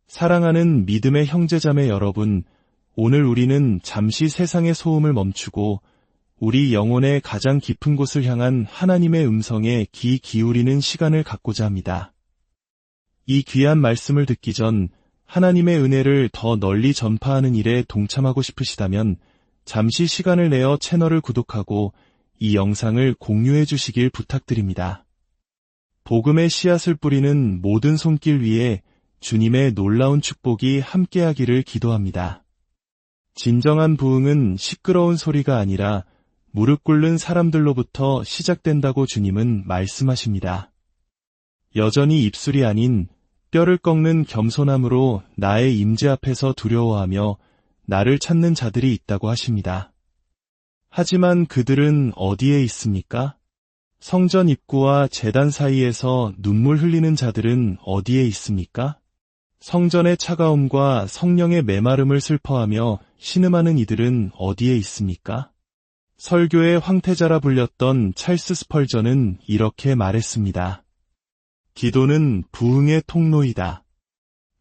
사랑하는 믿음의 형제자매 여러분, 오늘 우리는 잠시 세상의 소음을 멈추고 우리 영혼의 가장 깊은 곳을 향한 하나님의 음성에 귀 기울이는 시간을 갖고자 합니다. 이 귀한 말씀을 듣기 전 하나님의 은혜를 더 널리 전파하는 일에 동참하고 싶으시다면 잠시 시간을 내어 채널을 구독하고 이 영상을 공유해 주시길 부탁드립니다. 복음의 씨앗을 뿌리는 모든 손길 위에 주님의 놀라운 축복이 함께하기를 기도합니다. 진정한 부흥은 시끄러운 소리가 아니라 무릎 꿇는 사람들로부터 시작된다고 주님은 말씀하십니다. 여전히 입술이 아닌 뼈를 꺾는 겸손함으로 나의 임재 앞에서 두려워하며 나를 찾는 자들이 있다고 하십니다. 하지만 그들은 어디에 있습니까? 성전 입구와 제단 사이에서 눈물 흘리는 자들은 어디에 있습니까? 성전의 차가움과 성령의 메마름을 슬퍼하며 신음하는 이들은 어디에 있습니까? 설교의 황태자라 불렸던 찰스 스펄전은 이렇게 말했습니다. 기도는 부흥의 통로이다.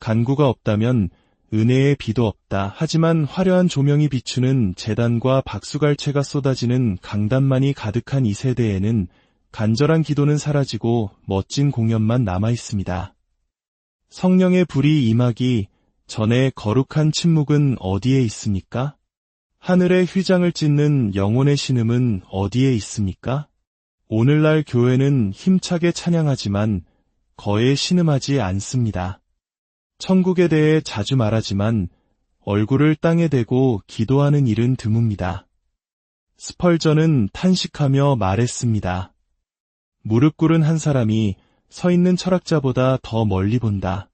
간구가 없다면 은혜의 비도 없다. 하지만 화려한 조명이 비추는 제단과 박수갈채가 쏟아지는 강단만이 가득한 이 세대에는 간절한 기도는 사라지고 멋진 공연만 남아 있습니다. 성령의 불이 임하기 전에 거룩한 침묵은 어디에 있습니까? 하늘의 휘장을 찢는 영혼의 신음은 어디에 있습니까? 오늘날 교회는 힘차게 찬양하지만 거에 신음하지 않습니다. 천국에 대해 자주 말하지만 얼굴을 땅에 대고 기도하는 일은 드뭅니다. 스펄전은 탄식하며 말했습니다. 무릎 꿇은 한 사람이 서 있는 철학자보다 더 멀리 본다.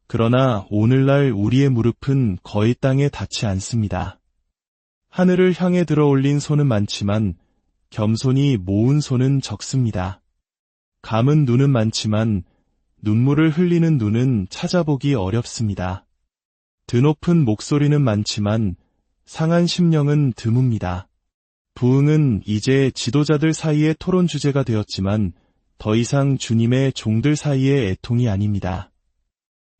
그러나 오늘날 우리의 무릎은 거의 땅에 닿지 않습니다. 하늘을 향해 들어 올린 손은 많지만 겸손히 모은 손은 적습니다. 감은 눈은 많지만 눈물을 흘리는 눈은 찾아보기 어렵습니다. 드높은 목소리는 많지만 상한 심령은 드뭅니다. 부흥은 이제 지도자들 사이의 토론 주제가 되었지만 더 이상 주님의 종들 사이의 애통이 아닙니다.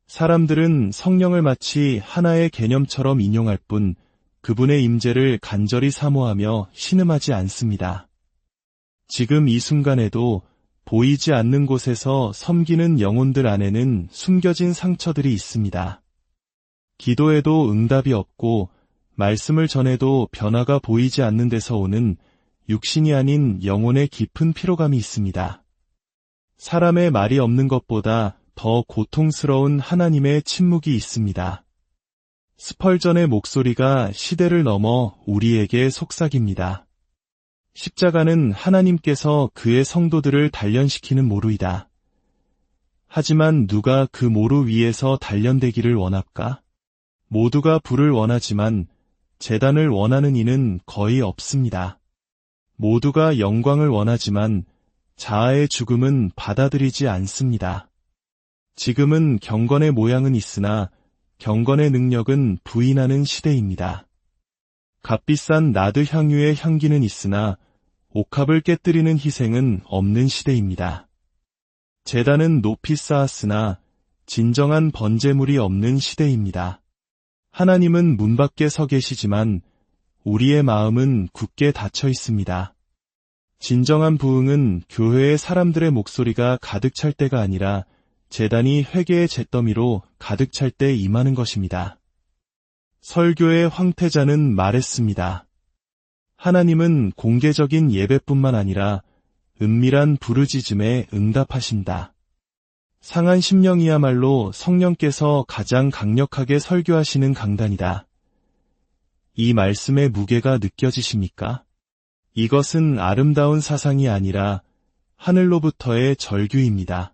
사람들은 성령을 마치 하나의 개념처럼 인용할 뿐 그분의 임재를 간절히 사모하며 신음하지 않습니다. 지금 이 순간에도 보이지 않는 곳에서 섬기는 영혼들 안에는 숨겨진 상처들이 있습니다. 기도에도 응답이 없고 말씀을 전해도 변화가 보이지 않는 데서 오는 육신이 아닌 영혼의 깊은 피로감이 있습니다. 사람의 말이 없는 것보다 더 고통스러운 하나님의 침묵이 있습니다. 스펄전의 목소리가 시대를 넘어 우리에게 속삭입니다. 십자가는 하나님께서 그의 성도들을 단련시키는 모루이다. 하지만 누가 그 모루 위에서 단련되기를 원할까? 모두가 불을 원하지만 제단을 원하는 이는 거의 없습니다. 모두가 영광을 원하지만 자아의 죽음은 받아들이지 않습니다. 지금은 경건의 모양은 있으나 경건의 능력은 부인하는 시대입니다. 값비싼 나드 향유의 향기는 있으나 옥합을 깨뜨리는 희생은 없는 시대입니다. 제단은 높이 쌓았으나 진정한 번제물이 없는 시대입니다. 하나님은 문 밖에 서 계시지만 우리의 마음은 굳게 닫혀 있습니다. 진정한 부흥은 교회의 사람들의 목소리가 가득 찰 때가 아니라 제단이 회개의 잿더미로 가득 찰 때 임하는 것입니다. 설교의 황태자는 말했습니다. 하나님은 공개적인 예배뿐만 아니라 은밀한 부르짖음에 응답하신다. 상한 심령이야말로 성령께서 가장 강력하게 설교하시는 강단이다. 이 말씀의 무게가 느껴지십니까? 이것은 아름다운 사상이 아니라 하늘로부터의 절규입니다.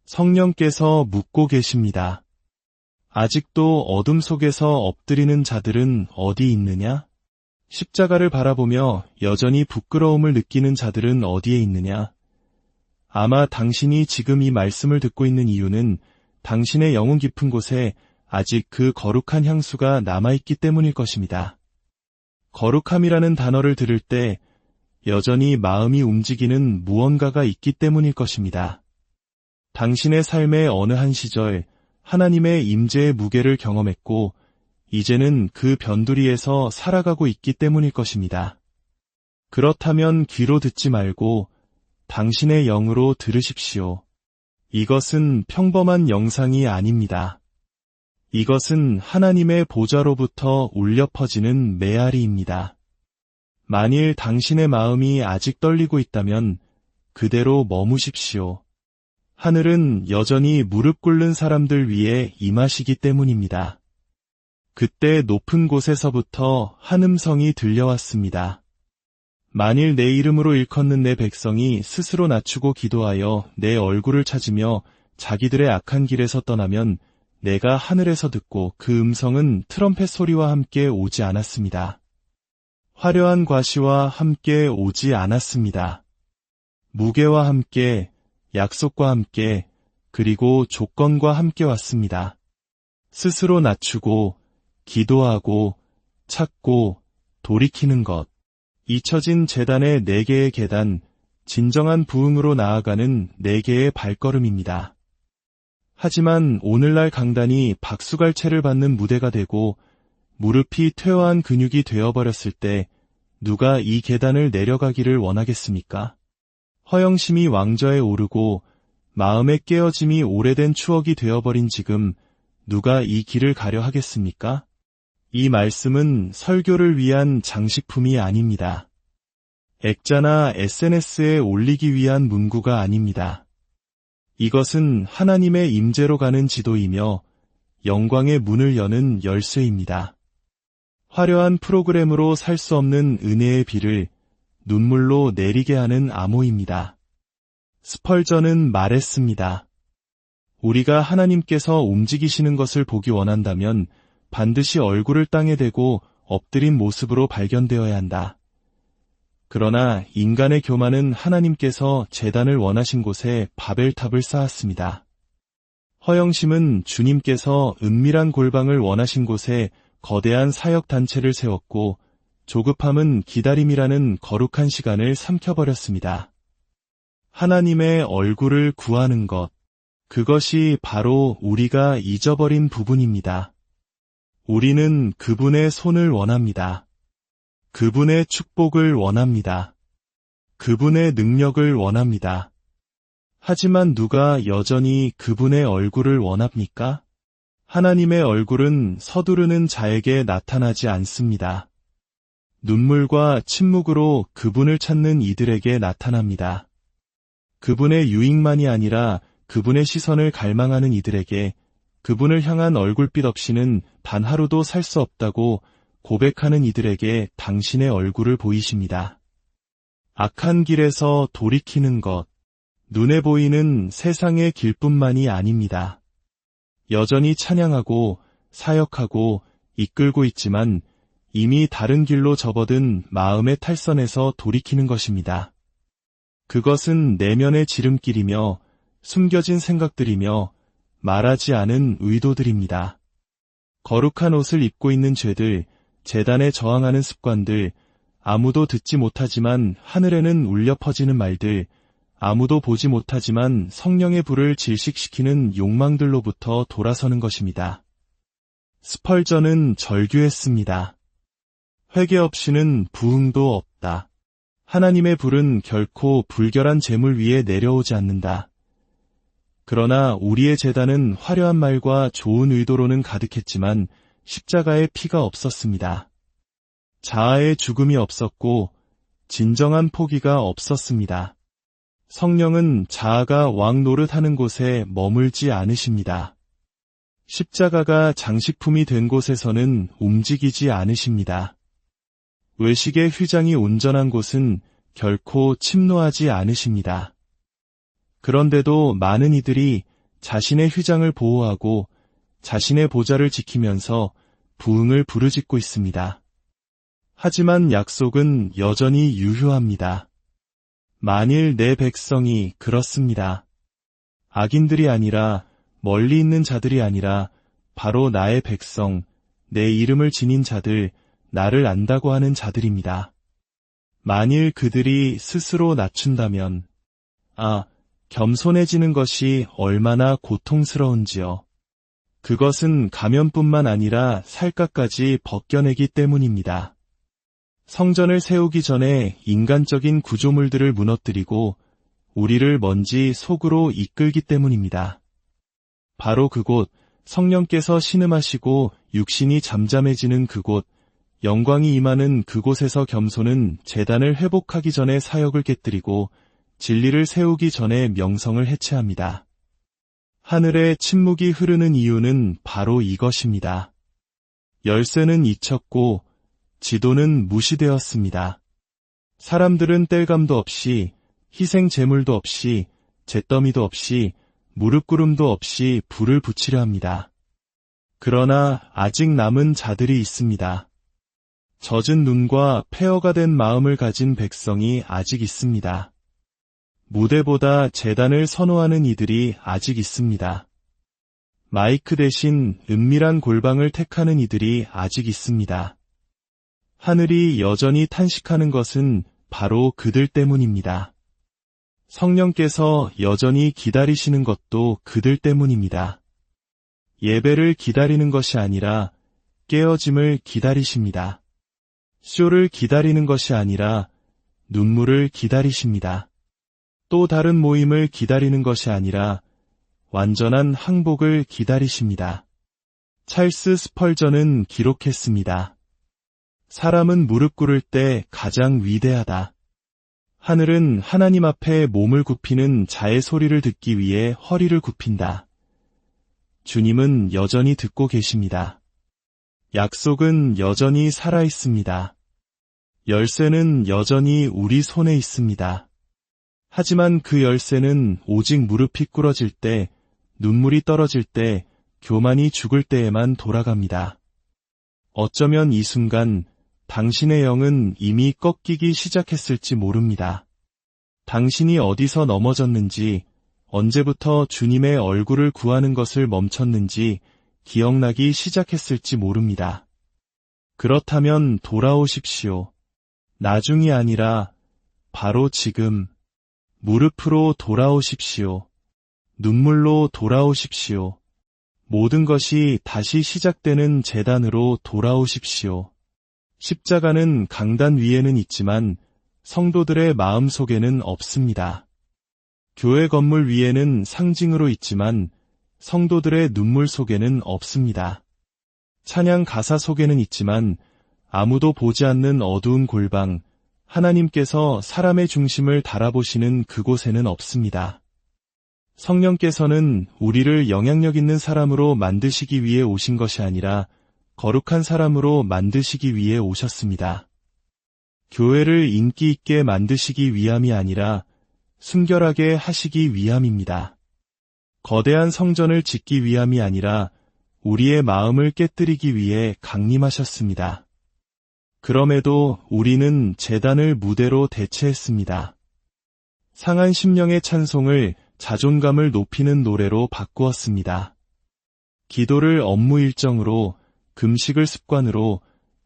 성령께서 묻고 계십니다. 아직도 어둠 속에서 엎드리는 자들은 어디 있느냐? 십자가를 바라보며 여전히 부끄러움을 느끼는 자들은 어디에 있느냐? 아마 당신이 지금 이 말씀을 듣고 있는 이유는 당신의 영혼 깊은 곳에 아직 그 거룩한 향수가 남아있기 때문일 것입니다. 거룩함이라는 단어를 들을 때 여전히 마음이 움직이는 무언가가 있기 때문일 것입니다. 당신의 삶의 어느 한 시절 하나님의 임재의 무게를 경험했고 이제는 그 변두리에서 살아가고 있기 때문일 것입니다. 그렇다면 귀로 듣지 말고 당신의 영으로 들으십시오. 이것은 평범한 영상이 아닙니다. 이것은 하나님의 보좌로부터 울려 퍼지는 메아리입니다. 만일 당신의 마음이 아직 떨리고 있다면 그대로 머무십시오. 하늘은 여전히 무릎 꿇는 사람들 위에 임하시기 때문입니다. 그때 높은 곳에서부터 한 음성이 들려왔습니다. 만일 내 이름으로 일컫는 내 백성이 스스로 낮추고 기도하여 내 얼굴을 찾으며 자기들의 악한 길에서 떠나면 내가 하늘에서 듣고 그 음성은 트럼펫 소리와 함께 오지 않았습니다. 화려한 과시와 함께 오지 않았습니다. 무게와 함께, 약속과 함께, 그리고 조건과 함께 왔습니다. 스스로 낮추고, 기도하고, 찾고, 돌이키는 것. 잊혀진 제단의 4개의 계단, 진정한 부흥으로 나아가는 4개의 발걸음입니다. 하지만 오늘날 강단이 박수갈채를 받는 무대가 되고 무릎이 퇴화한 근육이 되어버렸을 때 누가 이 계단을 내려가기를 원하겠습니까? 허영심이 왕좌에 오르고 마음의 깨어짐이 오래된 추억이 되어버린 지금 누가 이 길을 가려 하겠습니까? 이 말씀은 설교를 위한 장식품이 아닙니다. 액자나 SNS에 올리기 위한 문구가 아닙니다. 이것은 하나님의 임재로 가는 지도이며 영광의 문을 여는 열쇠입니다. 화려한 프로그램으로 살 수 없는 은혜의 비를 눈물로 내리게 하는 암호입니다. 스펄전은 말했습니다. 우리가 하나님께서 움직이시는 것을 보기 원한다면 반드시 얼굴을 땅에 대고 엎드린 모습으로 발견되어야 한다. 그러나 인간의 교만은 하나님께서 제단을 원하신 곳에 바벨탑을 쌓았습니다. 허영심은 주님께서 은밀한 골방을 원하신 곳에 거대한 사역단체를 세웠고 조급함은 기다림이라는 거룩한 시간을 삼켜버렸습니다. 하나님의 얼굴을 구하는 것, 그것이 바로 우리가 잊어버린 부분입니다. 우리는 그분의 손을 원합니다. 그분의 축복을 원합니다. 그분의 능력을 원합니다. 하지만 누가 여전히 그분의 얼굴을 원합니까? 하나님의 얼굴은 서두르는 자에게 나타나지 않습니다. 눈물과 침묵으로 그분을 찾는 이들에게 나타납니다. 그분의 유익만이 아니라 그분의 시선을 갈망하는 이들에게 그분을 향한 얼굴빛 없이는 단 하루도 살 수 없다고 고백하는 이들에게 당신의 얼굴을 보이십니다. 악한 길에서 돌이키는 것, 눈에 보이는 세상의 길뿐만이 아닙니다. 여전히 찬양하고 사역하고 이끌고 있지만 이미 다른 길로 접어든 마음의 탈선에서 돌이키는 것입니다. 그것은 내면의 지름길이며 숨겨진 생각들이며 말하지 않은 의도들입니다. 거룩한 옷을 입고 있는 죄들, 제단에 저항하는 습관들, 아무도 듣지 못하지만 하늘에는 울려 퍼지는 말들, 아무도 보지 못하지만 성령의 불을 질식시키는 욕망들로부터 돌아서는 것입니다. 스펄전은 절규했습니다. 회개 없이는 부흥도 없다. 하나님의 불은 결코 불결한 재물 위에 내려오지 않는다. 그러나 우리의 제단은 화려한 말과 좋은 의도로는 가득했지만 십자가의 피가 없었습니다. 자아의 죽음이 없었고 진정한 포기가 없었습니다. 성령은 자아가 왕 노릇하는 곳에 머물지 않으십니다. 십자가가 장식품이 된 곳에서는 움직이지 않으십니다. 외식의 휘장이 온전한 곳은 결코 침노하지 않으십니다. 그런데도 많은 이들이 자신의 휘장을 보호하고 자신의 보좌를 지키면서 부흥을 부르짖고 있습니다. 하지만 약속은 여전히 유효합니다. 만일 내 백성이 그렇습니다. 악인들이 아니라 멀리 있는 자들이 아니라 바로 나의 백성, 내 이름을 지닌 자들, 나를 안다고 하는 자들입니다. 만일 그들이 스스로 낮춘다면, 겸손해지는 것이 얼마나 고통스러운지요. 그것은 가면뿐만 아니라 살갗까지 벗겨내기 때문입니다. 성전을 세우기 전에 인간적인 구조물들을 무너뜨리고 우리를 먼지 속으로 이끌기 때문입니다. 바로 그곳, 성령께서 신음하시고 육신이 잠잠해지는 그곳, 영광이 임하는 그곳에서 겸손은 제단을 회복하기 전에 사역을 깨뜨리고 진리를 세우기 전에 명성을 해체합니다. 하늘에 침묵이 흐르는 이유는 바로 이것입니다. 열쇠는 잊혔고 지도는 무시되었습니다. 사람들은 땔감도 없이, 희생 제물도 없이, 잿더미도 없이, 무릎구름도 없이 불을 붙이려 합니다. 그러나 아직 남은 자들이 있습니다. 젖은 눈과 폐허가 된 마음을 가진 백성이 아직 있습니다. 무대보다 제단을 선호하는 이들이 아직 있습니다. 마이크 대신 은밀한 골방을 택하는 이들이 아직 있습니다. 하늘이 여전히 탄식하는 것은 바로 그들 때문입니다. 성령께서 여전히 기다리시는 것도 그들 때문입니다. 예배를 기다리는 것이 아니라 깨어짐을 기다리십니다. 쇼를 기다리는 것이 아니라 눈물을 기다리십니다. 또 다른 모임을 기다리는 것이 아니라 완전한 항복을 기다리십니다. 찰스 스펄전은 기록했습니다. 사람은 무릎 꿇을 때 가장 위대하다. 하늘은 하나님 앞에 몸을 굽히는 자의 소리를 듣기 위해 허리를 굽힌다. 주님은 여전히 듣고 계십니다. 약속은 여전히 살아있습니다. 열쇠는 여전히 우리 손에 있습니다. 하지만 그 열쇠는 오직 무릎이 꿇어질 때, 눈물이 떨어질 때, 교만이 죽을 때에만 돌아갑니다. 어쩌면 이 순간 당신의 영은 이미 꺾이기 시작했을지 모릅니다. 당신이 어디서 넘어졌는지, 언제부터 주님의 얼굴을 구하는 것을 멈췄는지 기억나기 시작했을지 모릅니다. 그렇다면 돌아오십시오. 나중이 아니라 바로 지금. 무릎으로 돌아오십시오. 눈물로 돌아오십시오. 모든 것이 다시 시작되는 제단으로 돌아오십시오. 십자가는 강단 위에는 있지만 성도들의 마음 속에는 없습니다. 교회 건물 위에는 상징으로 있지만 성도들의 눈물 속에는 없습니다. 찬양 가사 속에는 있지만 아무도 보지 않는 어두운 골방, 하나님께서 사람의 중심을 달아보시는 그곳에는 없습니다. 성령께서는 우리를 영향력 있는 사람으로 만드시기 위해 오신 것이 아니라 거룩한 사람으로 만드시기 위해 오셨습니다. 교회를 인기 있게 만드시기 위함이 아니라 순결하게 하시기 위함입니다. 거대한 성전을 짓기 위함이 아니라 우리의 마음을 깨뜨리기 위해 강림하셨습니다. 그럼에도 우리는 제단을 무대로 대체했습니다. 상한 심령의 찬송을 자존감을 높이는 노래로 바꾸었습니다. 기도를 업무 일정으로, 금식을 습관으로,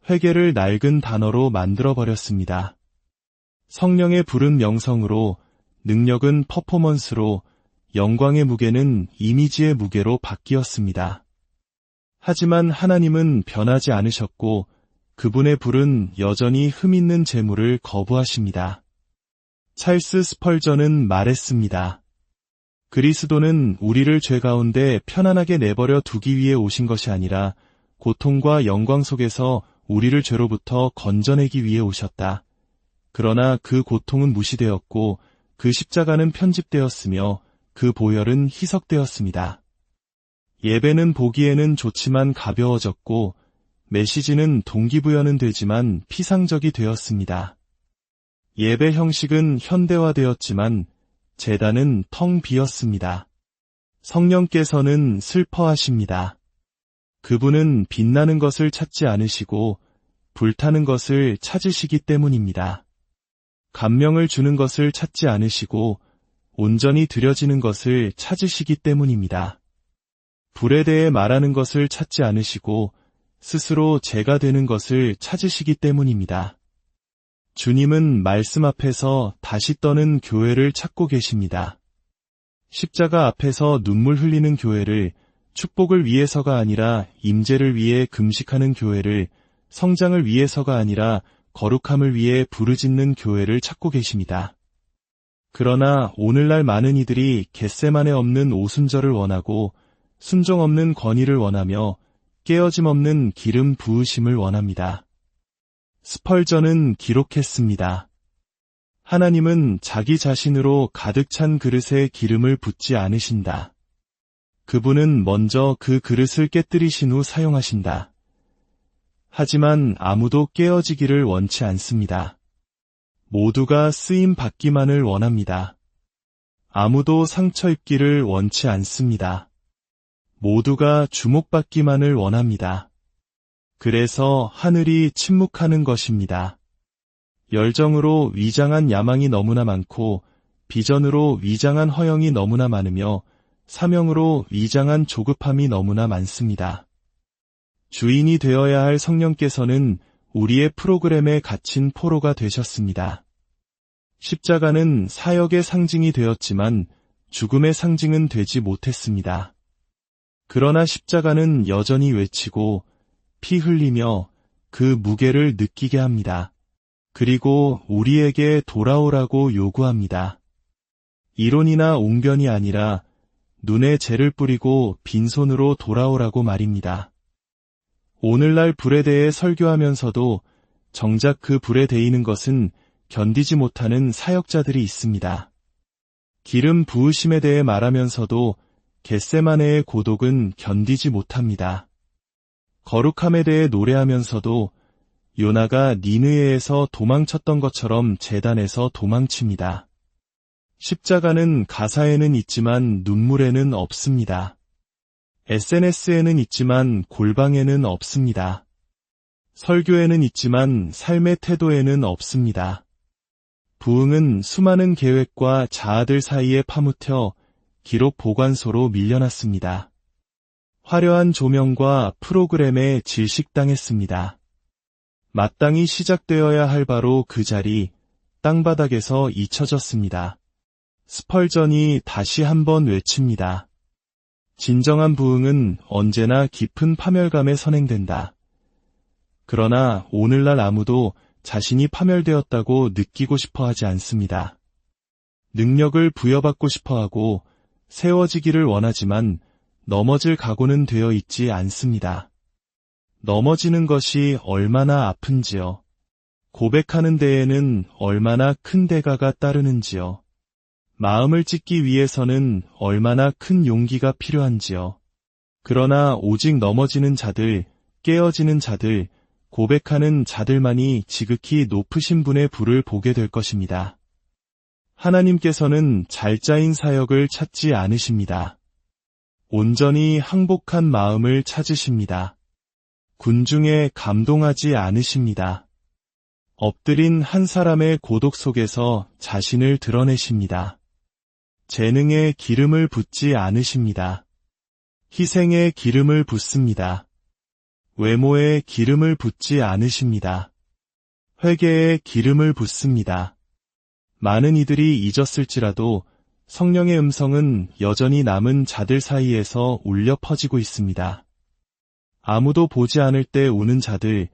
회개를 낡은 단어로 만들어버렸습니다. 성령의 부른 명성으로, 능력은 퍼포먼스로, 영광의 무게는 이미지의 무게로 바뀌었습니다. 하지만 하나님은 변하지 않으셨고 그분의 불은 여전히 흠있는 재물을 거부하십니다. 찰스 스펄전은 말했습니다. 그리스도는 우리를 죄 가운데 편안하게 내버려 두기 위해 오신 것이 아니라 고통과 영광 속에서 우리를 죄로부터 건져내기 위해 오셨다. 그러나 그 고통은 무시되었고 그 십자가는 편집되었으며 그 보혈은 희석되었습니다. 예배는 보기에는 좋지만 가벼워졌고 메시지는 동기부여는 되지만 피상적이 되었습니다. 예배 형식은 현대화되었지만 제단은 텅 비었습니다. 성령께서는 슬퍼하십니다. 그분은 빛나는 것을 찾지 않으시고 불타는 것을 찾으시기 때문입니다. 감명을 주는 것을 찾지 않으시고 온전히 드려지는 것을 찾으시기 때문입니다. 불에 대해 말하는 것을 찾지 않으시고 스스로 제가 되는 것을 찾으시기 때문입니다. 주님은 말씀 앞에서 다시 떠는 교회를 찾고 계십니다. 십자가 앞에서 눈물 흘리는 교회를, 축복을 위해서가 아니라 임재를 위해 금식하는 교회를, 성장을 위해서가 아니라 거룩함을 위해 부르짖는 교회를 찾고 계십니다. 그러나 오늘날 많은 이들이 겟세마네 없는 오순절을 원하고 순종 없는 권위를 원하며 깨어짐 없는 기름 부으심을 원합니다. 스펄전은 기록했습니다. 하나님은 자기 자신으로 가득 찬 그릇에 기름을 붓지 않으신다. 그분은 먼저 그 그릇을 깨뜨리신 후 사용하신다. 하지만 아무도 깨어지기를 원치 않습니다. 모두가 쓰임 받기만을 원합니다. 아무도 상처 입기를 원치 않습니다. 모두가 주목받기만을 원합니다. 그래서 하늘이 침묵하는 것입니다. 열정으로 위장한 야망이 너무나 많고 비전으로 위장한 허영이 너무나 많으며 사명으로 위장한 조급함이 너무나 많습니다. 주인이 되어야 할 성령께서는 우리의 프로그램에 갇힌 포로가 되셨습니다. 십자가는 사역의 상징이 되었지만 죽음의 상징은 되지 못했습니다. 그러나 십자가는 여전히 외치고 피 흘리며 그 무게를 느끼게 합니다. 그리고 우리에게 돌아오라고 요구합니다. 이론이나 웅변이 아니라 눈에 재를 뿌리고 빈손으로 돌아오라고 말입니다. 오늘날 불에 대해 설교하면서도 정작 그 불에 데이는 것은 견디지 못하는 사역자들이 있습니다. 기름 부으심에 대해 말하면서도 겟세마네의 고독은 견디지 못합니다. 거룩함에 대해 노래하면서도 요나가 니느웨에서 도망쳤던 것처럼 제단에서 도망칩니다. 십자가는 가사에는 있지만 눈물에는 없습니다. SNS에는 있지만 골방에는 없습니다. 설교에는 있지만 삶의 태도에는 없습니다. 부흥은 수많은 계획과 자아들 사이에 파묻혀 기록 보관소로 밀려났습니다. 화려한 조명과 프로그램에 질식당했습니다. 마땅히 시작되어야 할 바로 그 자리, 땅바닥에서 잊혀졌습니다. 스펄전이 다시 한번 외칩니다. 진정한 부흥은 언제나 깊은 파멸감에 선행된다. 그러나 오늘날 아무도 자신이 파멸되었다고 느끼고 싶어 하지 않습니다. 능력을 부여받고 싶어 하고 세워지기를 원하지만 넘어질 각오는 되어 있지 않습니다. 넘어지는 것이 얼마나 아픈지요. 고백하는 데에는 얼마나 큰 대가가 따르는지요. 마음을 찢기 위해서는 얼마나 큰 용기가 필요한지요. 그러나 오직 넘어지는 자들, 깨어지는 자들, 고백하는 자들만이 지극히 높으신 분의 불을 보게 될 것입니다. 하나님께서는 잘 짜인 사역을 찾지 않으십니다. 온전히 항복한 마음을 찾으십니다. 군중에 감동하지 않으십니다. 엎드린 한 사람의 고독 속에서 자신을 드러내십니다. 재능에 기름을 붓지 않으십니다. 희생에 기름을 붓습니다. 외모에 기름을 붓지 않으십니다. 회개에 기름을 붓습니다. 많은 이들이 잊었을지라도 성령의 음성은 여전히 남은 자들 사이에서 울려 퍼지고 있습니다. 아무도 보지 않을 때 우는 자들,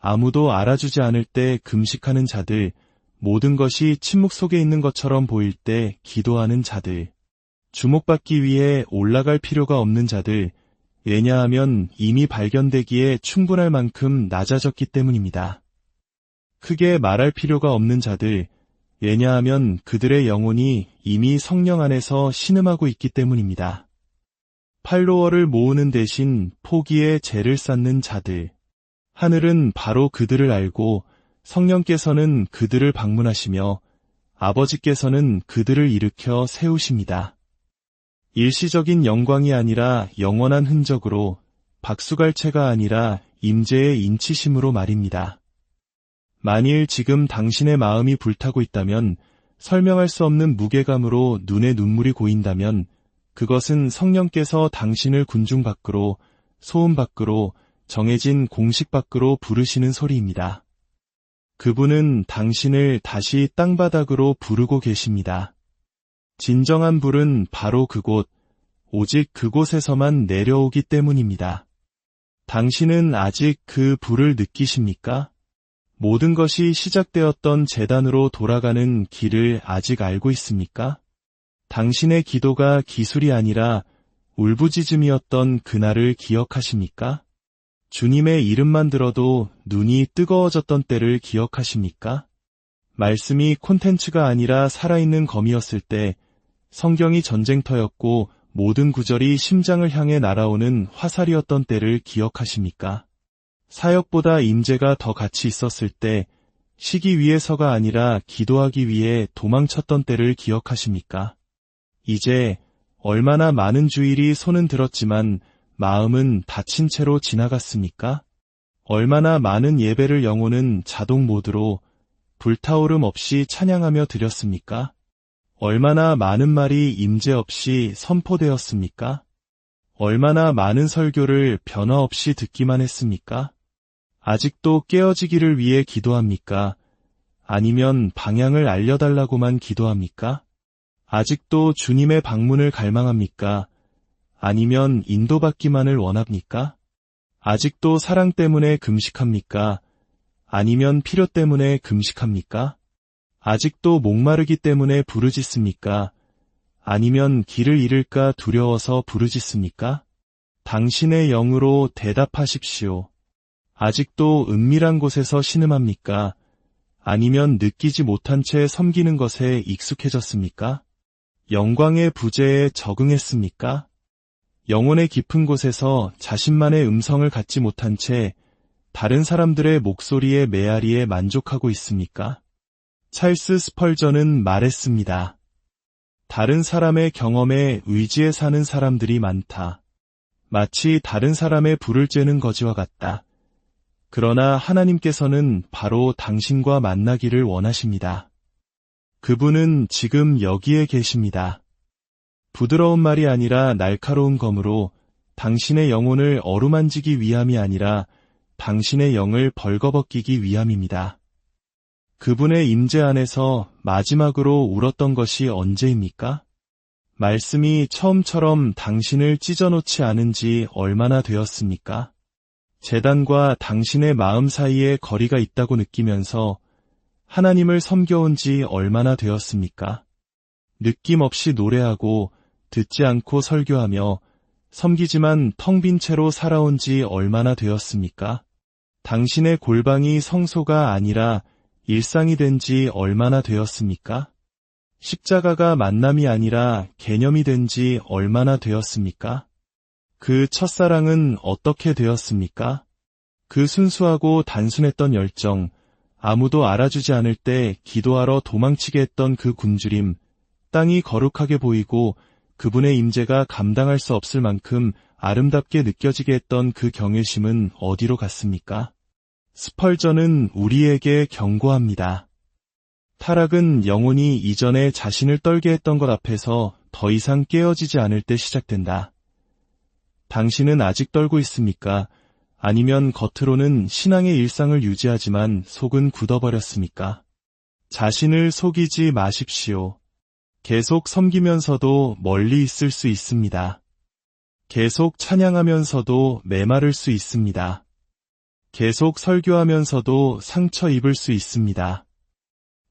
아무도 알아주지 않을 때 금식하는 자들, 모든 것이 침묵 속에 있는 것처럼 보일 때 기도하는 자들, 주목받기 위해 올라갈 필요가 없는 자들, 왜냐하면 이미 발견되기에 충분할 만큼 낮아졌기 때문입니다. 크게 말할 필요가 없는 자들, 왜냐하면 그들의 영혼이 이미 성령 안에서 신음하고 있기 때문입니다. 팔로워를 모으는 대신 포기에 재를 쌓는 자들, 하늘은 바로 그들을 알고 성령께서는 그들을 방문하시며 아버지께서는 그들을 일으켜 세우십니다. 일시적인 영광이 아니라 영원한 흔적으로, 박수갈채가 아니라 임재의 인치심으로 말입니다. 만일 지금 당신의 마음이 불타고 있다면, 설명할 수 없는 무게감으로 눈에 눈물이 고인다면 그것은 성령께서 당신을 군중 밖으로, 소음 밖으로, 정해진 공식 밖으로 부르시는 소리입니다. 그분은 당신을 다시 땅바닥으로 부르고 계십니다. 진정한 불은 바로 그곳, 오직 그곳에서만 내려오기 때문입니다. 당신은 아직 그 불을 느끼십니까? 모든 것이 시작되었던 재단으로 돌아가는 길을 아직 알고 있습니까? 당신의 기도가 기술이 아니라 울부짖음이었던 그날을 기억하십니까? 주님의 이름만 들어도 눈이 뜨거워졌던 때를 기억하십니까? 말씀이 콘텐츠가 아니라 살아있는 검이었을 때, 성경이 전쟁터였고 모든 구절이 심장을 향해 날아오는 화살이었던 때를 기억하십니까? 사역보다 임재가 더 가치 있었을 때, 쉬기 위해서가 아니라 기도하기 위해 도망쳤던 때를 기억하십니까? 이제 얼마나 많은 주일이 손은 들었지만 마음은 다친 채로 지나갔습니까? 얼마나 많은 예배를 영혼은 자동 모드로 불타오름 없이 찬양하며 드렸습니까? 얼마나 많은 말이 임재 없이 선포되었습니까? 얼마나 많은 설교를 변화 없이 듣기만 했습니까? 아직도 깨어지기를 위해 기도합니까? 아니면 방향을 알려달라고만 기도합니까? 아직도 주님의 방문을 갈망합니까? 아니면 인도받기만을 원합니까? 아직도 사랑 때문에 금식합니까? 아니면 필요 때문에 금식합니까? 아직도 목마르기 때문에 부르짖습니까? 아니면 길을 잃을까 두려워서 부르짖습니까? 당신의 영으로 대답하십시오. 아직도 은밀한 곳에서 신음합니까? 아니면 느끼지 못한 채 섬기는 것에 익숙해졌습니까? 영광의 부재에 적응했습니까? 영혼의 깊은 곳에서 자신만의 음성을 갖지 못한 채 다른 사람들의 목소리의 메아리에 만족하고 있습니까? 찰스 스펄전은 말했습니다. 다른 사람의 경험에 의지해 사는 사람들이 많다. 마치 다른 사람의 불을 쬐는 거지와 같다. 그러나 하나님께서는 바로 당신과 만나기를 원하십니다. 그분은 지금 여기에 계십니다. 부드러운 말이 아니라 날카로운 검으로 당신의 영혼을 어루만지기 위함이 아니라 당신의 영을 벌거벗기기 위함입니다. 그분의 임재 안에서 마지막으로 울었던 것이 언제입니까? 말씀이 처음처럼 당신을 찢어놓지 않은 지 얼마나 되었습니까? 재단과 당신의 마음 사이에 거리가 있다고 느끼면서 하나님을 섬겨온 지 얼마나 되었습니까? 느낌 없이 노래하고 듣지 않고 설교하며 섬기지만 텅 빈 채로 살아온 지 얼마나 되었습니까? 당신의 골방이 성소가 아니라 일상이 된 지 얼마나 되었습니까? 십자가가 만남이 아니라 개념이 된 지 얼마나 되었습니까? 그 첫사랑은 어떻게 되었습니까? 그 순수하고 단순했던 열정, 아무도 알아주지 않을 때 기도하러 도망치게 했던 그 굶주림, 땅이 거룩하게 보이고 그분의 임재가 감당할 수 없을 만큼 아름답게 느껴지게 했던 그 경외심은 어디로 갔습니까? 스펄전은 우리에게 경고합니다. 타락은 영혼이 이전에 자신을 떨게 했던 것 앞에서 더 이상 깨어지지 않을 때 시작된다. 당신은 아직 떨고 있습니까? 아니면 겉으로는 신앙의 일상을 유지하지만 속은 굳어버렸습니까? 자신을 속이지 마십시오. 계속 섬기면서도 멀리 있을 수 있습니다. 계속 찬양하면서도 메마를 수 있습니다. 계속 설교하면서도 상처 입을 수 있습니다.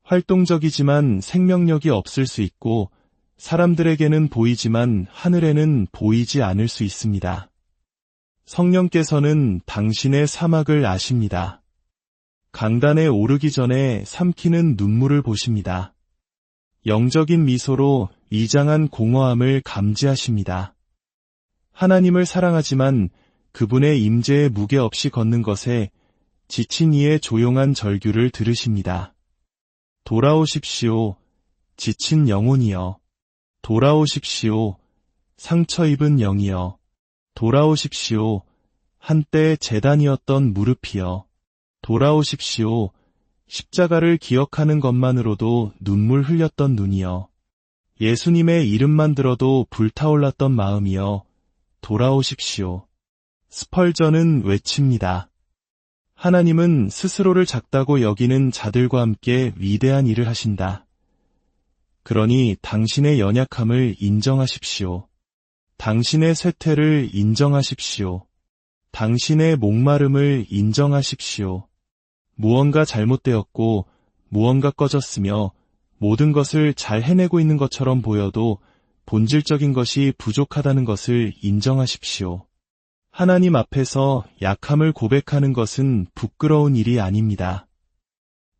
활동적이지만 생명력이 없을 수 있고 사람들에게는 보이지만 하늘에는 보이지 않을 수 있습니다. 성령께서는 당신의 사막을 아십니다. 강단에 오르기 전에 삼키는 눈물을 보십니다. 영적인 미소로 위장한 공허함을 감지하십니다. 하나님을 사랑하지만 그분의 임재의 무게 없이 걷는 것에 지친 이의 조용한 절규를 들으십니다. 돌아오십시오, 지친 영혼이여. 돌아오십시오, 상처 입은 영이여. 돌아오십시오, 한때 재단이었던 무릎이여. 돌아오십시오, 십자가를 기억하는 것만으로도 눈물 흘렸던 눈이여. 예수님의 이름만 들어도 불타올랐던 마음이여. 돌아오십시오. 스펄전은 외칩니다. 하나님은 스스로를 작다고 여기는 자들과 함께 위대한 일을 하신다. 그러니 당신의 연약함을 인정하십시오. 당신의 쇠퇴를 인정하십시오. 당신의 목마름을 인정하십시오. 무언가 잘못되었고 무언가 꺼졌으며 모든 것을 잘 해내고 있는 것처럼 보여도 본질적인 것이 부족하다는 것을 인정하십시오. 하나님 앞에서 약함을 고백하는 것은 부끄러운 일이 아닙니다.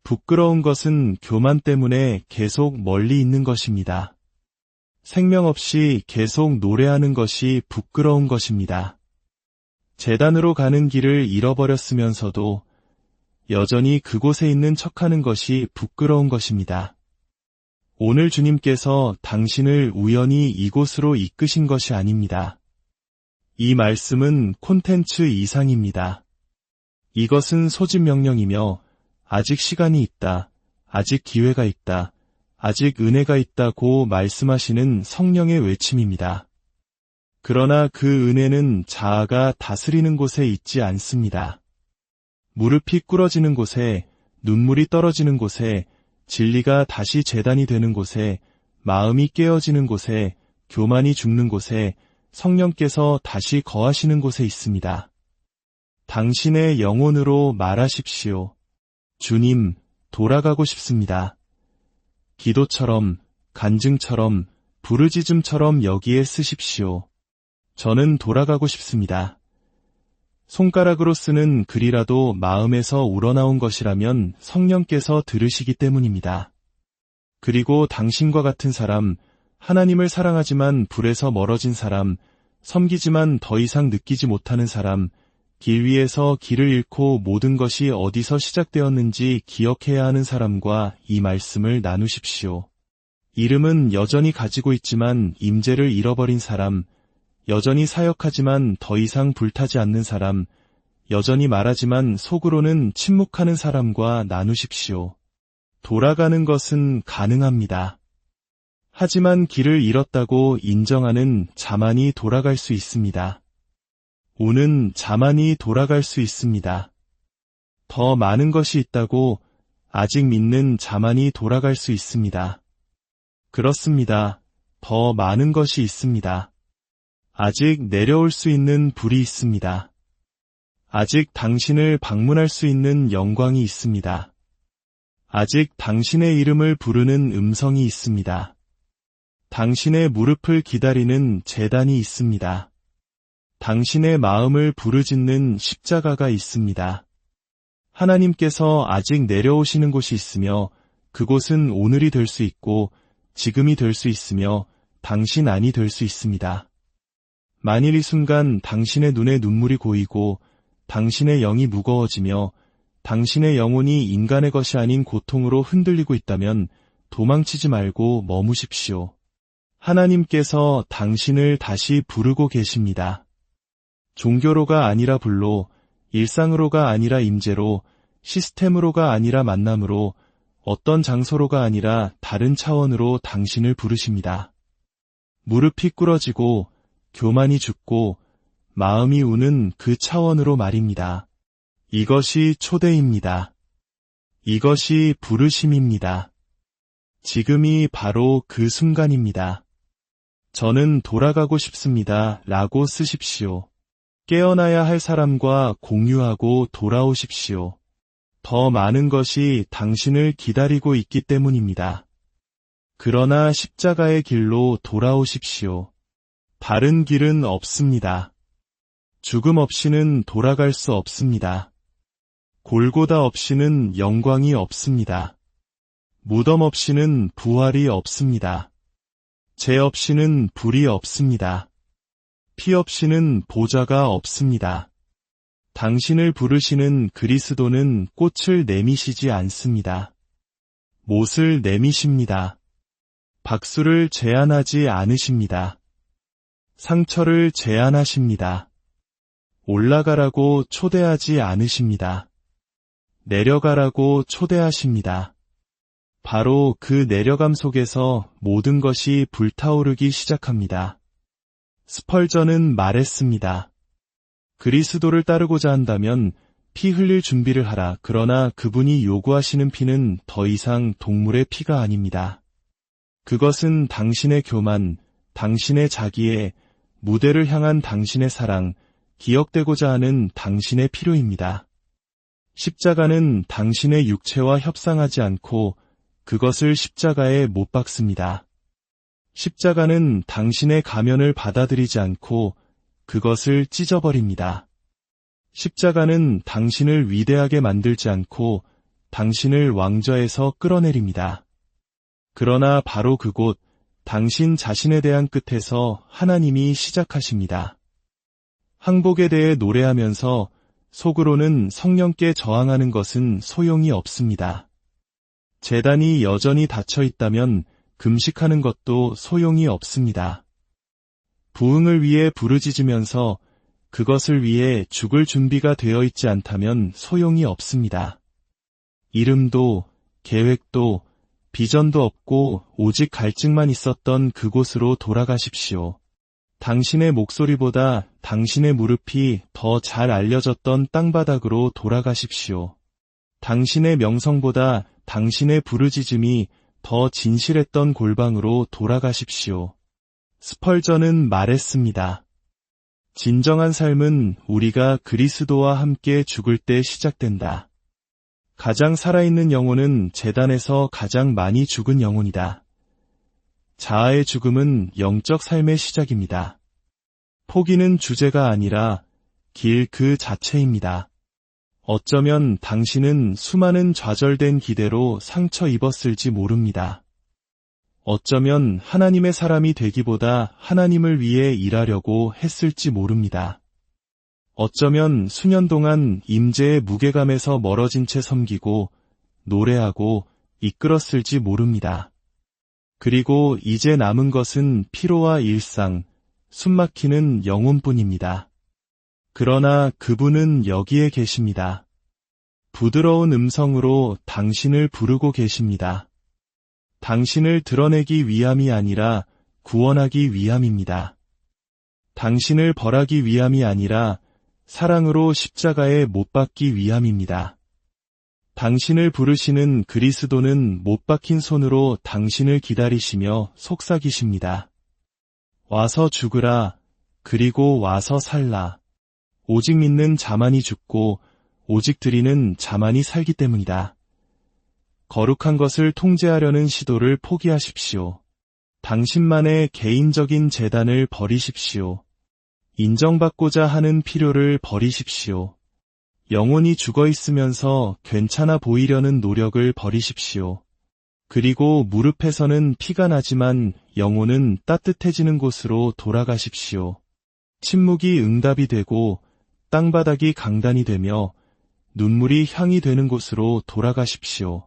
부끄러운 것은 교만 때문에 계속 멀리 있는 것입니다. 생명 없이 계속 노래하는 것이 부끄러운 것입니다. 제단으로 가는 길을 잃어버렸으면서도 여전히 그곳에 있는 척하는 것이 부끄러운 것입니다. 오늘 주님께서 당신을 우연히 이곳으로 이끄신 것이 아닙니다. 이 말씀은 콘텐츠 이상입니다. 이것은 소집 명령이며 아직 시간이 있다, 아직 기회가 있다, 아직 은혜가 있다고 말씀하시는 성령의 외침입니다. 그러나 그 은혜는 자아가 다스리는 곳에 있지 않습니다. 무릎이 꿇어지는 곳에, 눈물이 떨어지는 곳에, 진리가 다시 재단이 되는 곳에, 마음이 깨어지는 곳에, 교만이 죽는 곳에, 성령께서 다시 거하시는 곳에 있습니다. 당신의 영혼으로 말하십시오. 주님, 돌아가고 싶습니다. 기도처럼, 간증처럼, 부르짖음처럼 여기에 쓰십시오. 저는 돌아가고 싶습니다. 손가락으로 쓰는 글이라도 마음에서 우러나온 것이라면 성령께서 들으시기 때문입니다. 그리고 당신과 같은 사람, 하나님을 사랑하지만 불에서 멀어진 사람, 섬기지만 더 이상 느끼지 못하는 사람, 길 위에서 길을 잃고 모든 것이 어디서 시작되었는지 기억해야 하는 사람과 이 말씀을 나누십시오. 이름은 여전히 가지고 있지만 임재를 잃어버린 사람, 여전히 사역하지만 더 이상 불타지 않는 사람, 여전히 말하지만 속으로는 침묵하는 사람과 나누십시오. 돌아가는 것은 가능합니다. 하지만 길을 잃었다고 인정하는 자만이 돌아갈 수 있습니다. 우는 자만이 돌아갈 수 있습니다. 더 많은 것이 있다고 아직 믿는 자만이 돌아갈 수 있습니다. 그렇습니다. 더 많은 것이 있습니다. 아직 내려올 수 있는 불이 있습니다. 아직 당신을 방문할 수 있는 영광이 있습니다. 아직 당신의 이름을 부르는 음성이 있습니다. 당신의 무릎을 기다리는 제단이 있습니다. 당신의 마음을 부르짖는 십자가가 있습니다. 하나님께서 아직 내려오시는 곳이 있으며 그곳은 오늘이 될 수 있고 지금이 될 수 있으며 당신 안이 될 수 있습니다. 만일 이 순간 당신의 눈에 눈물이 고이고 당신의 영이 무거워지며 당신의 영혼이 인간의 것이 아닌 고통으로 흔들리고 있다면 도망치지 말고 머무십시오. 하나님께서 당신을 다시 부르고 계십니다. 종교로가 아니라 불로, 일상으로가 아니라 임재로, 시스템으로가 아니라 만남으로, 어떤 장소로가 아니라 다른 차원으로 당신을 부르십니다. 무릎이 꿇어지고 교만이 죽고 마음이 우는 그 차원으로 말입니다. 이것이 초대입니다. 이것이 부르심입니다. 지금이 바로 그 순간입니다. 저는 돌아가고 싶습니다. 라고 쓰십시오. 깨어나야 할 사람과 공유하고 돌아오십시오. 더 많은 것이 당신을 기다리고 있기 때문입니다. 그러나 십자가의 길로 돌아오십시오. 다른 길은 없습니다. 죽음 없이는 돌아갈 수 없습니다. 골고다 없이는 영광이 없습니다. 무덤 없이는 부활이 없습니다. 죄 없이는 불이 없습니다. 피 없이는 보좌가 없습니다. 당신을 부르시는 그리스도는 꽃을 내미시지 않습니다. 못을 내미십니다. 박수를 제안하지 않으십니다. 상처를 제안하십니다. 올라가라고 초대하지 않으십니다. 내려가라고 초대하십니다. 바로 그 내려감 속에서 모든 것이 불타오르기 시작합니다. 스펄전은 말했습니다. 그리스도를 따르고자 한다면 피 흘릴 준비를 하라. 그러나 그분이 요구하시는 피는 더 이상 동물의 피가 아닙니다. 그것은 당신의 교만, 당신의 자기애, 무대를 향한 당신의 사랑, 기억되고자 하는 당신의 필요입니다. 십자가는 당신의 육체와 협상하지 않고 그것을 십자가에 못 박습니다. 십자가는 당신의 가면을 받아들이지 않고 그것을 찢어버립니다. 십자가는 당신을 위대하게 만들지 않고 당신을 왕좌에서 끌어내립니다. 그러나 바로 그곳, 당신 자신에 대한 끝에서 하나님이 시작하십니다. 항복에 대해 노래하면서 속으로는 성령께 저항하는 것은 소용이 없습니다. 제단이 여전히 닫혀 있다면 금식하는 것도 소용이 없습니다. 부흥을 위해 부르짖으면서 그것을 위해 죽을 준비가 되어 있지 않다면 소용이 없습니다. 이름도, 계획도, 비전도 없고 오직 갈증만 있었던 그곳으로 돌아가십시오. 당신의 목소리보다 당신의 무릎이 더 잘 알려졌던 땅바닥으로 돌아가십시오. 당신의 명성보다 당신의 부르짖음이 더 진실했던 골방으로 돌아가십시오. 스펄전은 말했습니다. 진정한 삶은 우리가 그리스도와 함께 죽을 때 시작된다. 가장 살아있는 영혼은 제단에서 가장 많이 죽은 영혼이다. 자아의 죽음은 영적 삶의 시작입니다. 포기는 주제가 아니라 길 그 자체입니다. 어쩌면 당신은 수많은 좌절된 기대로 상처 입었을지 모릅니다. 어쩌면 하나님의 사람이 되기보다 하나님을 위해 일하려고 했을지 모릅니다. 어쩌면 수년 동안 임재의 무게감에서 멀어진 채 섬기고 노래하고 이끌었을지 모릅니다. 그리고 이제 남은 것은 피로와 일상, 숨막히는 영혼뿐입니다. 그러나 그분은 여기에 계십니다. 부드러운 음성으로 당신을 부르고 계십니다. 당신을 드러내기 위함이 아니라 구원하기 위함입니다. 당신을 벌하기 위함이 아니라 사랑으로 십자가에 못 박기 위함입니다. 당신을 부르시는 그리스도는 못 박힌 손으로 당신을 기다리시며 속삭이십니다. 와서 죽으라, 그리고 와서 살라. 오직 믿는 자만이 죽고 오직 드리는 자만이 살기 때문이다. 거룩한 것을 통제하려는 시도를 포기하십시오. 당신만의 개인적인 재단을 버리십시오. 인정받고자 하는 필요를 버리십시오. 영혼이 죽어 있으면서 괜찮아 보이려는 노력을 버리십시오. 그리고 무릎에서는 피가 나지만 영혼은 따뜻해지는 곳으로 돌아가십시오. 침묵이 응답이 되고 땅바닥이 강단이 되며 눈물이 향이 되는 곳으로 돌아가십시오.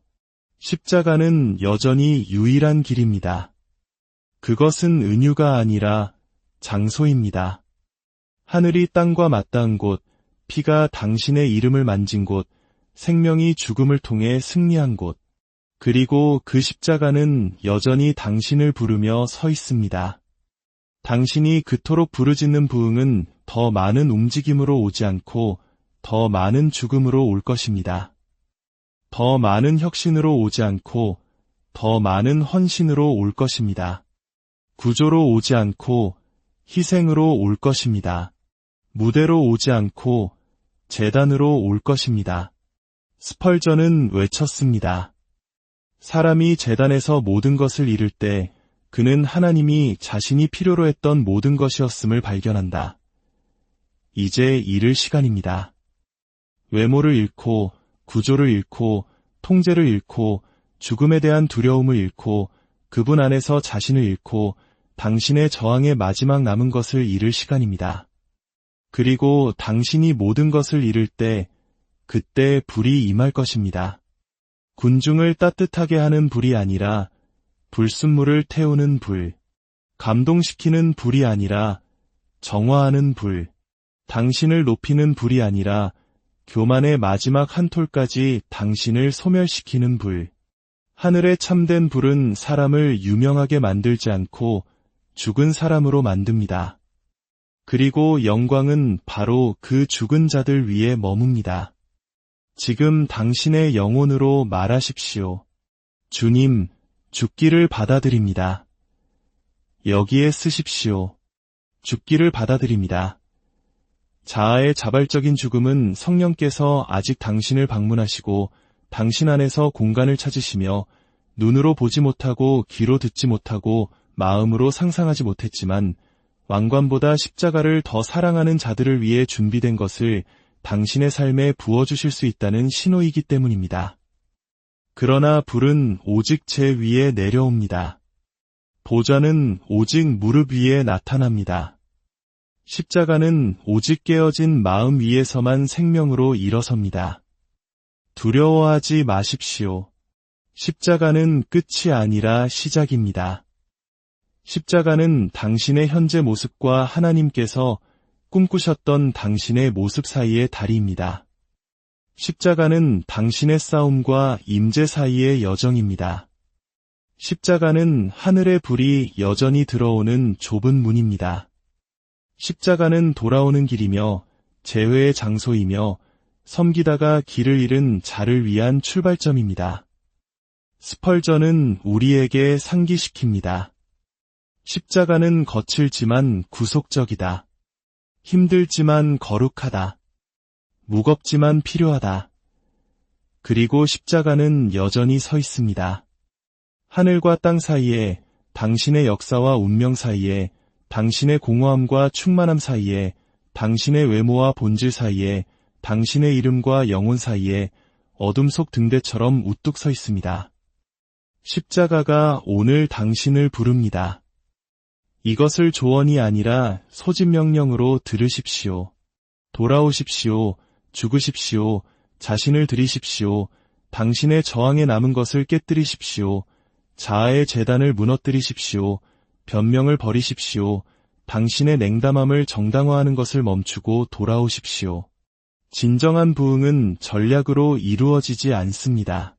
십자가는 여전히 유일한 길입니다. 그것은 은유가 아니라 장소입니다. 하늘이 땅과 맞닿은 곳, 피가 당신의 이름을 만진 곳, 생명이 죽음을 통해 승리한 곳, 그리고 그 십자가는 여전히 당신을 부르며 서 있습니다. 당신이 그토록 부르짖는 부흥은 더 많은 움직임으로 오지 않고 더 많은 죽음으로 올 것입니다. 더 많은 혁신으로 오지 않고 더 많은 헌신으로 올 것입니다. 구조로 오지 않고 희생으로 올 것입니다. 무대로 오지 않고 제단으로 올 것입니다. 스펄전은 외쳤습니다. 사람이 제단에서 모든 것을 잃을 때 그는 하나님이 자신이 필요로 했던 모든 것이었음을 발견한다. 이제 잃을 시간입니다. 외모를 잃고 구조를 잃고 통제를 잃고 죽음에 대한 두려움을 잃고 그분 안에서 자신을 잃고 당신의 저항의 마지막 남은 것을 잃을 시간입니다. 그리고 당신이 모든 것을 잃을 때 그때 불이 임할 것입니다. 군중을 따뜻하게 하는 불이 아니라 불순물을 태우는 불, 감동시키는 불이 아니라 정화하는 불, 당신을 높이는 불이 아니라 교만의 마지막 한 톨까지 당신을 소멸시키는 불. 하늘의 참된 불은 사람을 유명하게 만들지 않고 죽은 사람으로 만듭니다. 그리고 영광은 바로 그 죽은 자들 위에 머뭅니다. 지금 당신의 영혼으로 말하십시오. 주님, 죽기를 받아들입니다. 여기에 쓰십시오. 죽기를 받아들입니다. 자아의 자발적인 죽음은 성령께서 아직 당신을 방문하시고 당신 안에서 공간을 찾으시며 눈으로 보지 못하고 귀로 듣지 못하고 마음으로 상상하지 못했지만 왕관보다 십자가를 더 사랑하는 자들을 위해 준비된 것을 당신의 삶에 부어주실 수 있다는 신호이기 때문입니다. 그러나 불은 오직 제 위에 내려옵니다. 보좌는 오직 무릎 위에 나타납니다. 십자가는 오직 깨어진 마음 위에서만 생명으로 일어섭니다. 두려워하지 마십시오. 십자가는 끝이 아니라 시작입니다. 십자가는 당신의 현재 모습과 하나님께서 꿈꾸셨던 당신의 모습 사이의 다리입니다. 십자가는 당신의 싸움과 임재 사이의 여정입니다. 십자가는 하늘의 불이 여전히 들어오는 좁은 문입니다. 십자가는 돌아오는 길이며 재회의 장소이며 섬기다가 길을 잃은 자를 위한 출발점입니다. 스펄전은 우리에게 상기시킵니다. 십자가는 거칠지만 구속적이다. 힘들지만 거룩하다. 무겁지만 필요하다. 그리고 십자가는 여전히 서 있습니다. 하늘과 땅 사이에, 당신의 역사와 운명 사이에, 당신의 공허함과 충만함 사이에, 당신의 외모와 본질 사이에, 당신의 이름과 영혼 사이에 어둠 속 등대처럼 우뚝 서 있습니다. 십자가가 오늘 당신을 부릅니다. 이것을 조언이 아니라 소집명령으로 들으십시오. 돌아오십시오. 죽으십시오. 자신을 드리십시오. 당신의 저항에 남은 것을 깨뜨리십시오. 자아의 재단을 무너뜨리십시오. 변명을 버리십시오. 당신의 냉담함을 정당화하는 것을 멈추고 돌아오십시오. 진정한 부흥은 전략으로 이루어지지 않습니다.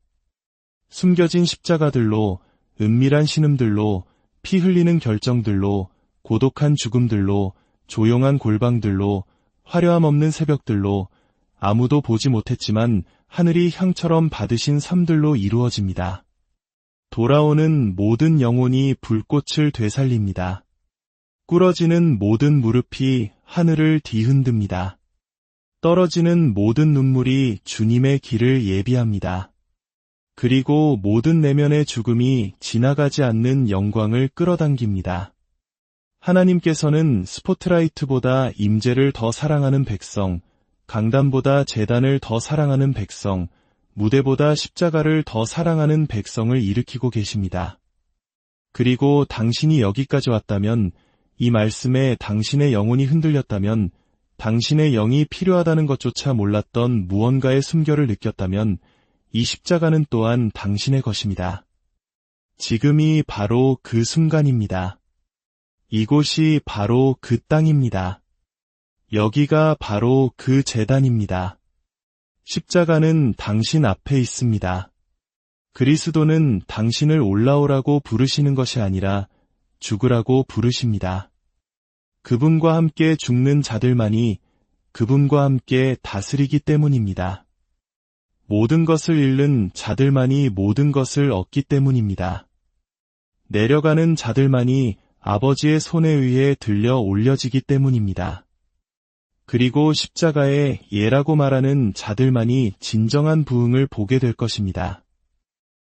숨겨진 십자가들로, 은밀한 신음들로, 피 흘리는 결정들로, 고독한 죽음들로, 조용한 골방들로, 화려함 없는 새벽들로, 아무도 보지 못했지만 하늘이 향처럼 받으신 삶들로 이루어집니다. 돌아오는 모든 영혼이 불꽃을 되살립니다. 꿇어지는 모든 무릎이 하늘을 뒤흔듭니다. 떨어지는 모든 눈물이 주님의 길을 예비합니다. 그리고 모든 내면의 죽음이 지나가지 않는 영광을 끌어당깁니다. 하나님께서는 스포트라이트보다 임재를 더 사랑하는 백성, 강단보다 제단을 더 사랑하는 백성, 무대보다 십자가를 더 사랑하는 백성을 일으키고 계십니다. 그리고 당신이 여기까지 왔다면, 이 말씀에 당신의 영혼이 흔들렸다면, 당신의 영이 필요하다는 것조차 몰랐던 무언가의 숨결을 느꼈다면, 이 십자가는 또한 당신의 것입니다. 지금이 바로 그 순간입니다. 이곳이 바로 그 땅입니다. 여기가 바로 그 제단입니다. 십자가는 당신 앞에 있습니다. 그리스도는 당신을 올라오라고 부르시는 것이 아니라 죽으라고 부르십니다. 그분과 함께 죽는 자들만이 그분과 함께 다스리기 때문입니다. 모든 것을 잃는 자들만이 모든 것을 얻기 때문입니다. 내려가는 자들만이 아버지의 손에 의해 들려 올려지기 때문입니다. 그리고 십자가의 예라고 말하는 자들만이 진정한 부흥을 보게 될 것입니다.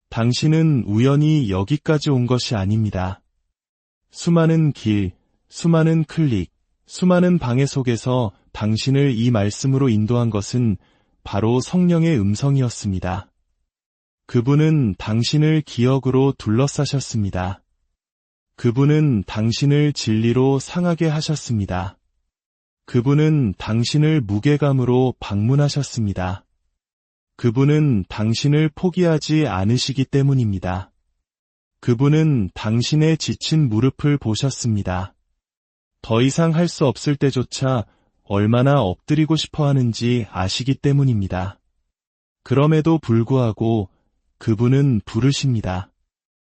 당신은 우연히 여기까지 온 것이 아닙니다. 수많은 길, 수많은 클릭, 수많은 방해 속에서 당신을 이 말씀으로 인도한 것은 바로 성령의 음성이었습니다. 그분은 당신을 기억으로 둘러싸셨습니다. 그분은 당신을 진리로 상하게 하셨습니다. 그분은 당신을 무게감으로 방문하셨습니다. 그분은 당신을 포기하지 않으시기 때문입니다. 그분은 당신의 지친 무릎을 보셨습니다. 더 이상 할 수 없을 때조차 얼마나 엎드리고 싶어 하는지 아시기 때문입니다. 그럼에도 불구하고 그분은 부르십니다.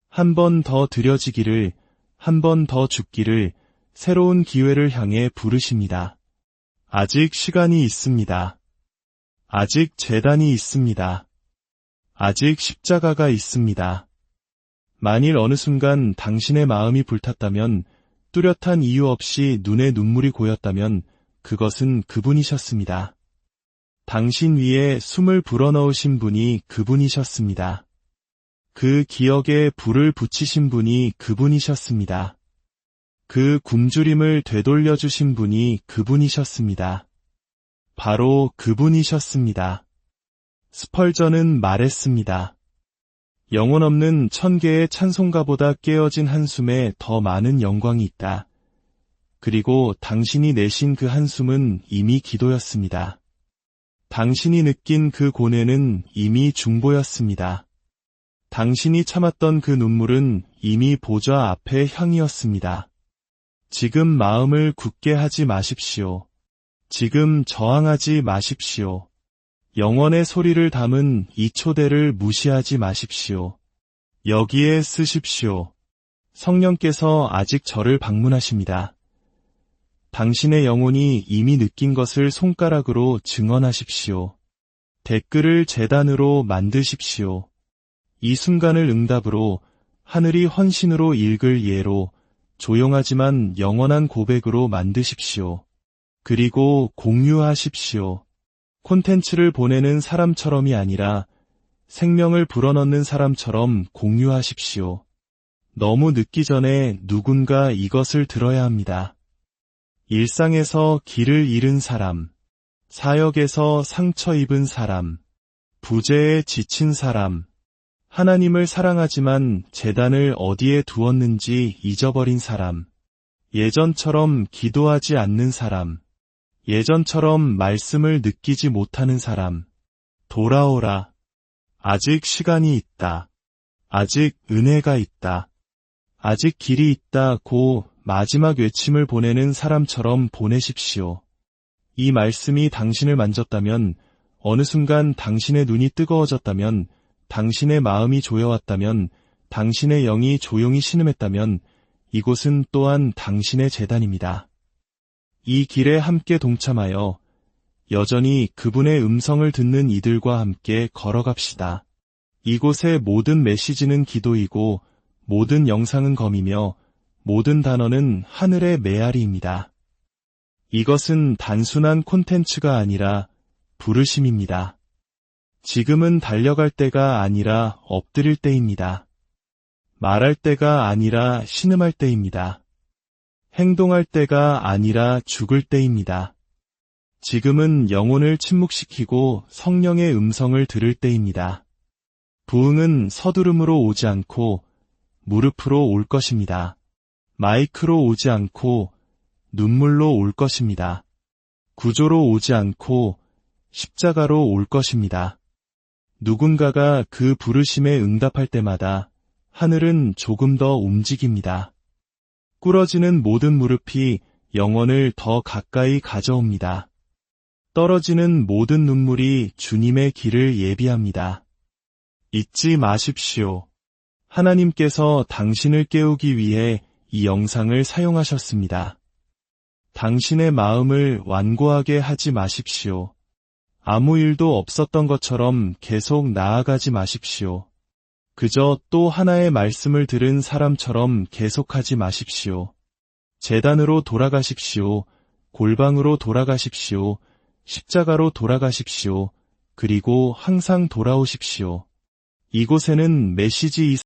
한 번 더 드려지기를, 한 번 더 죽기를, 새로운 기회를 향해 부르십니다. 아직 시간이 있습니다. 아직 제단이 있습니다. 아직 십자가가 있습니다. 만일 어느 순간 당신의 마음이 불탔다면 뚜렷한 이유 없이 눈에 눈물이 고였다면 그것은 그분이셨습니다. 당신 위에 숨을 불어넣으신 분이 그분이셨습니다. 그 기억에 불을 붙이신 분이 그분이셨습니다. 그 굶주림을 되돌려주신 분이 그분이셨습니다. 바로 그분이셨습니다. 스펄전은 말했습니다. 영혼 없는 1000개의 찬송가보다 깨어진 한숨에 더 많은 영광이 있다. 그리고 당신이 내신 그 한숨은 이미 기도였습니다. 당신이 느낀 그 고뇌는 이미 중보였습니다. 당신이 참았던 그 눈물은 이미 보좌 앞의 향이었습니다. 지금 마음을 굳게 하지 마십시오. 지금 저항하지 마십시오. 영원의 소리를 담은 이 초대를 무시하지 마십시오. 여기에 쓰십시오. 성령께서 아직 저를 방문하십니다. 당신의 영혼이 이미 느낀 것을 손가락으로 증언하십시오. 댓글을 제단으로 만드십시오. 이 순간을 응답으로, 하늘이 헌신으로 읽을 예로, 조용하지만 영원한 고백으로 만드십시오. 그리고 공유하십시오. 콘텐츠를 보내는 사람처럼이 아니라 생명을 불어넣는 사람처럼 공유하십시오. 너무 늦기 전에 누군가 이것을 들어야 합니다. 일상에서 길을 잃은 사람, 사역에서 상처 입은 사람, 부재에 지친 사람, 하나님을 사랑하지만 제단을 어디에 두었는지 잊어버린 사람, 예전처럼 기도하지 않는 사람, 예전처럼 말씀을 느끼지 못하는 사람, 돌아오라. 아직 시간이 있다. 아직 은혜가 있다. 아직 길이 있다고 마지막 외침을 보내는 사람처럼 보내십시오. 이 말씀이 당신을 만졌다면, 어느 순간 당신의 눈이 뜨거워졌다면, 당신의 마음이 조여왔다면, 당신의 영이 조용히 신음했다면, 이곳은 또한 당신의 제단입니다. 이 길에 함께 동참하여 여전히 그분의 음성을 듣는 이들과 함께 걸어갑시다. 이곳의 모든 메시지는 기도이고 모든 영상은 검이며 모든 단어는 하늘의 메아리입니다. 이것은 단순한 콘텐츠가 아니라 부르심입니다. 지금은 달려갈 때가 아니라 엎드릴 때입니다. 말할 때가 아니라 신음할 때입니다. 행동할 때가 아니라 죽을 때입니다. 지금은 영혼을 침묵시키고 성령의 음성을 들을 때입니다. 부흥은 서두름으로 오지 않고 무릎으로 올 것입니다. 마이크로 오지 않고 눈물로 올 것입니다. 구조로 오지 않고 십자가로 올 것입니다. 누군가가 그 부르심에 응답할 때마다 하늘은 조금 더 움직입니다. 꿇어지는 모든 무릎이 영혼을 더 가까이 가져옵니다. 떨어지는 모든 눈물이 주님의 길을 예비합니다. 잊지 마십시오. 하나님께서 당신을 깨우기 위해 이 영상을 사용하셨습니다. 당신의 마음을 완고하게 하지 마십시오. 아무 일도 없었던 것처럼 계속 나아가지 마십시오. 그저 또 하나의 말씀을 들은 사람처럼 계속하지 마십시오. 제단으로 돌아가십시오. 골방으로 돌아가십시오. 십자가로 돌아가십시오. 그리고 항상 돌아오십시오. 이곳에는 메시지